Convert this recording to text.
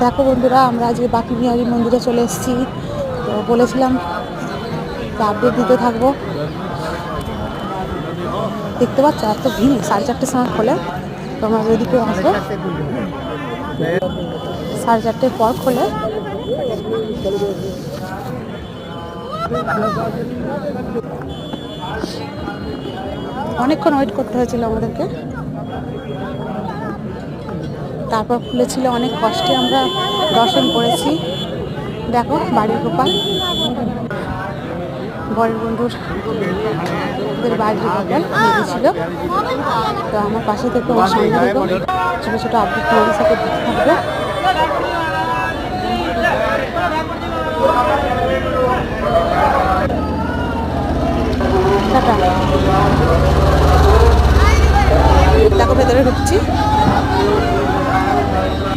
দেখো বন্ধুরা, আমরা আজকে বাকি বিহারী মন্দিরে চলে এসেছি। তো বলেছিলাম আপডেট দিতে থাকবো। দেখতে পাচ্ছ এত ভিড়, 4:30টার সময় খোলে। তোমরা রেডি করে আসো, 4:30টার পর খোলে। অনেকক্ষণ ওয়েট করতে হয়েছিল আমাদেরকে, তারপর খুলেছিল। অনেক কষ্টে আমরা দর্শন করেছি। দেখো বাড়ির গোপাল, বরের বন্ধুর বাড়ির গোপাল বেরিয়েছিল। তো আমার পাশে থেকে আমার সঙ্গে দেখো, ছোটো ছোটো আপডেট তোমাদের সাথে দিতে থাকবে। দেখো ভেতরে ঢুকছি।